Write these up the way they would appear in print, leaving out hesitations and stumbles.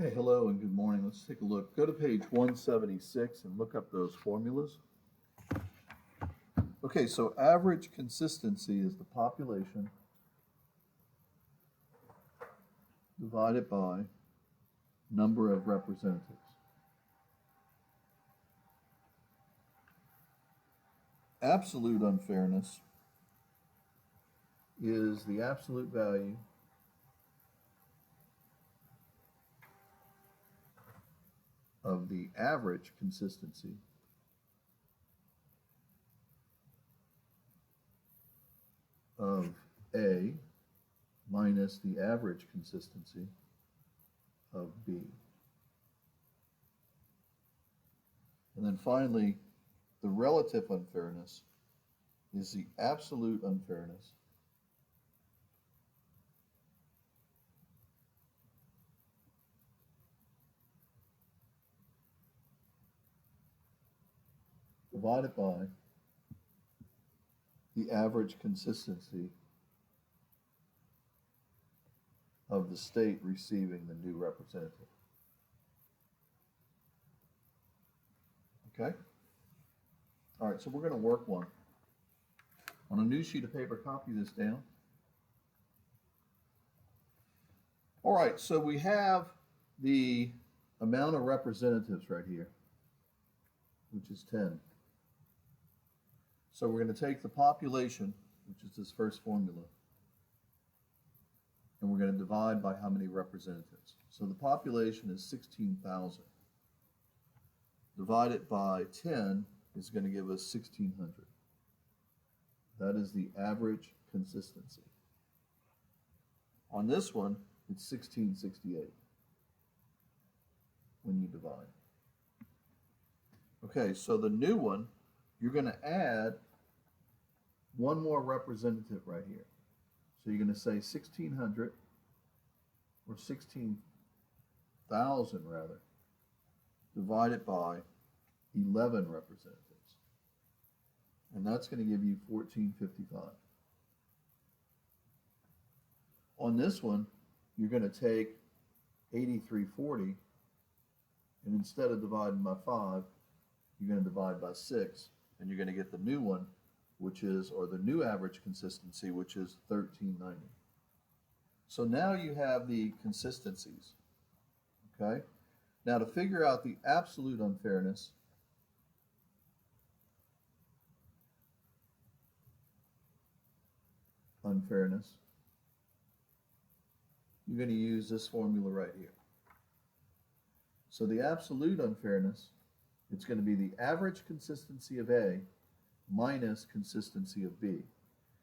Okay, hello and good morning. Let's take a look. Go to page 176 and look up those formulas. Okay, so average consistency is the population divided by number of representatives. Absolute unfairness is the absolute value of the average consistency of A minus the average consistency of B. And then finally, the relative unfairness is the absolute unfairness divided by the average consistency of the state receiving the new representative. Okay? All right, so we're going to work one. On a new sheet of paper, copy this down. All right, so we have the amount of representatives right here, which is 10. So we're going to take the population, which is this first formula, and we're going to divide by how many representatives. So the population is 16,000. Divided by 10 is going to give us 1,600. That is the average consistency. On this one, it's 1668 when you divide. Okay, so the new one, you're going to add one more representative right here. So you're going to say 1,600 or 16,000 rather, divided by 11 representatives. And that's going to give you 1,455. On this one, you're going to take 8340, and instead of dividing by 5, you're going to divide by 6, and you're going to get the new one, which is, or the new average consistency, which is 1,390. So now you have the consistencies, okay? Now to figure out the absolute unfairness, you're going to use this formula right here. So the absolute unfairness, it's going to be the average consistency of A minus consistency of B.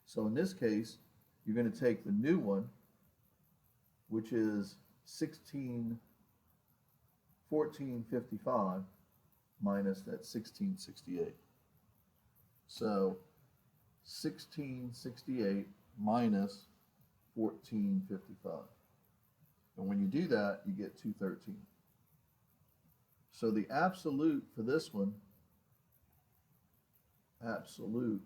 So in this case, you're going to take the new one, which is 1455 minus that 1668. So 1668 minus 1455. And when you do that, you get 213. So the absolute for this one, absolute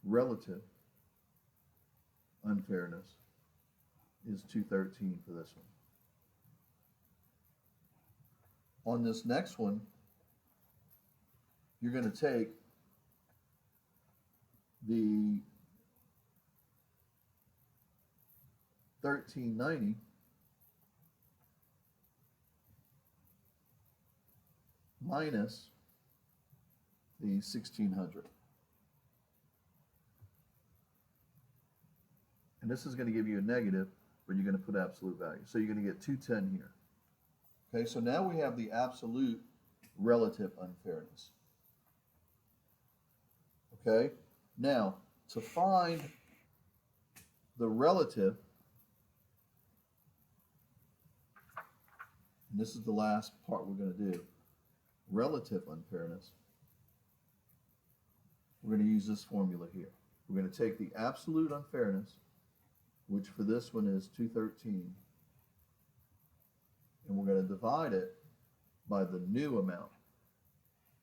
relative unfairness is 213 for this one. On this next one, you're going to take the 1390 minus the 1600. And this is going to give you a negative, but you're going to put absolute value. So you're going to get 210 here. Okay, so now we have the absolute relative unfairness. Okay, now to find the relative, and this is the last part we're going to do, relative unfairness, we're going to use this formula here. We're going to take the absolute unfairness, which for this one is 213, and we're going to divide it by the new amount,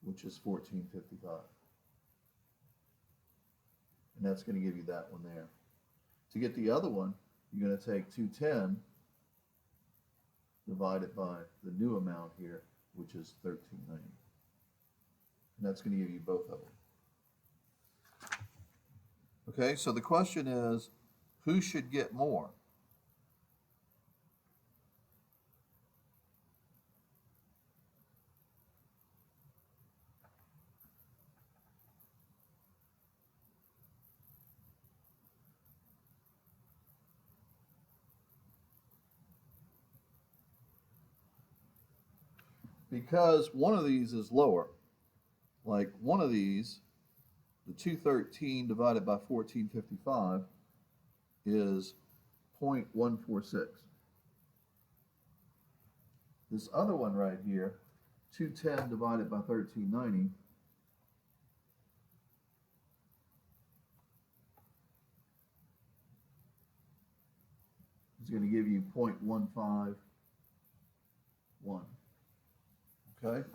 which is 1455. And that's going to give you that one there. To get the other one, you're going to take 210 divided by the new amount here, which is 1390. And that's going to give you both of them. Okay, so the question is, who should get more? Because one of these is lower. Like one of these, the 213 divided by 1455 is 0.146. This other one right here, 210 divided by 1390, is going to give you 0.151. Okay?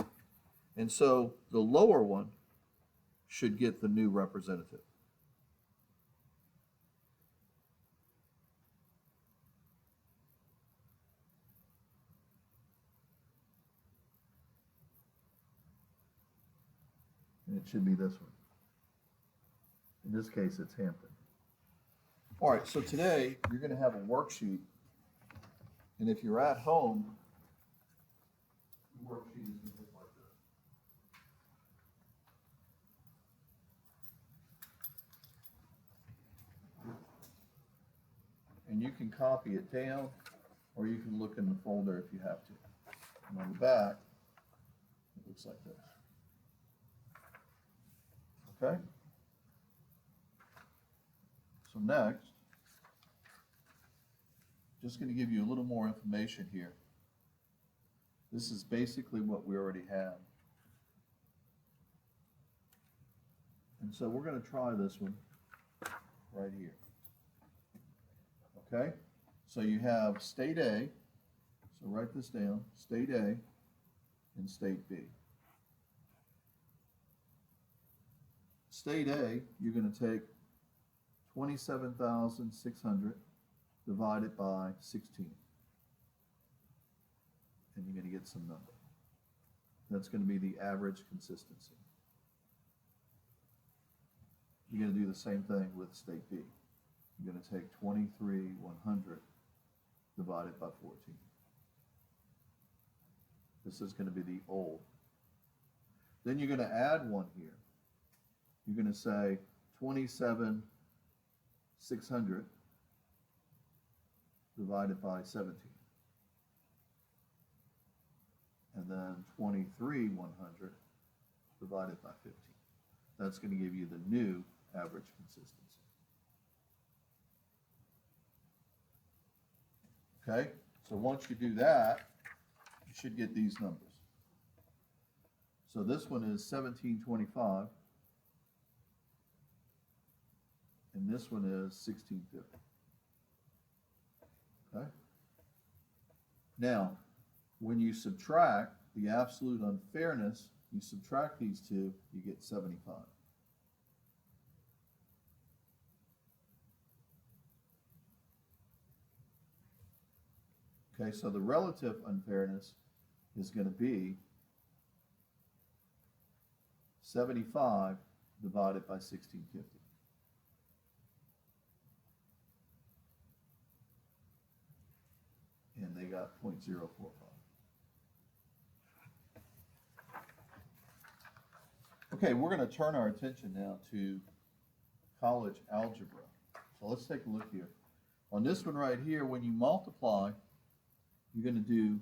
And so the lower one should get the new representative. And it should be this one. In this case, it's Hampton. All right, so today you're going to have a worksheet. And if you're at home, the worksheet is going to look like this. And you can copy it down, or you can look in the folder if you have to. And on the back, it looks like this. Okay? So next, just going to give you a little more information here. This is basically what we already have. And so we're going to try this one right here. Okay? So you have state A. So write this down. State A and state B. State A, you're going to take 27,600 divided by 16. And you're going to get some number. That's going to be the average consistency. You're going to do the same thing with state B. You're going to take 23,100 divided by 14. This is going to be the old. Then you're going to add one here. You're going to say 27,600 divided by 17. And then 23,100 divided by 15. That's going to give you the new average consistency. Okay, so once you do that, you should get these numbers. So this one is 1725, and this one is 1650. Okay? Now, when you subtract the absolute unfairness, you subtract these two, you get 75. Okay, so the relative unfairness is going to be 75 divided by 1650. And they got 0.045. Okay, we're going to turn our attention now to college algebra. So let's take a look here. On this one right here, when you multiply, you're going to do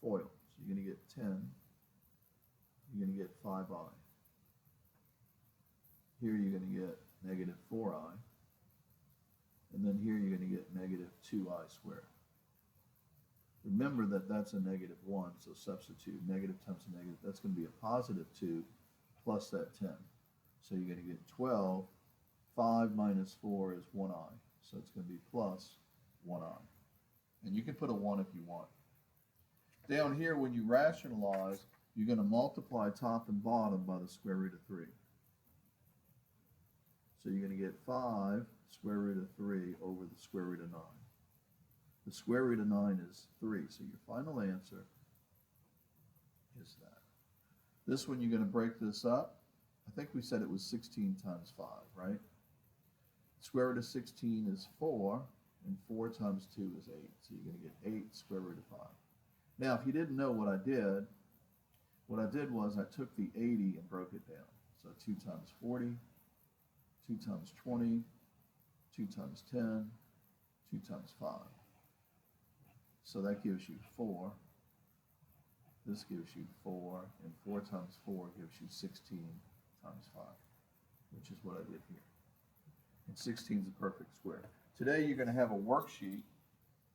FOIL. So you're going to get 10. You're going to get 5i. Here you're going to get negative 4i. And then here you're going to get negative 2i squared. Remember that that's a negative 1, so substitute negative times a negative. That's going to be a positive 2 plus that 10. So you're going to get 12. 5 minus 4 is 1i. So it's going to be plus 1i. And you can put a 1 if you want. Down here, when you rationalize, you're going to multiply top and bottom by the square root of 3. So you're going to get 5 square root of 3 over the square root of 9. The square root of 9 is 3, so your final answer is that. This one, you're going to break this up. I think we said it was 16 times 5, right? Square root of 16 is 4, and 4 times 2 is 8. So you're going to get 8 square root of 5. Now, if you didn't know what I did was I took the 80 and broke it down. So 2 times 40, 2 times 20, 2 times 10, 2 times 5. So that gives you 4. This gives you 4, and 4 times 4 gives you 16 times 5, which is what I did here. And 16 is a perfect square. Today you're going to have a worksheet,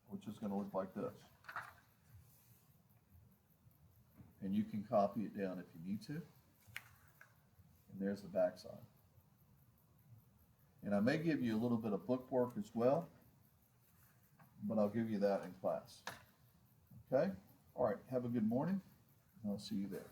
which is going to look like this. And you can copy it down if you need to. And there's the back side. And I may give you a little bit of book work as well, but I'll give you that in class. Okay? All right, have a good morning, and I'll see you there.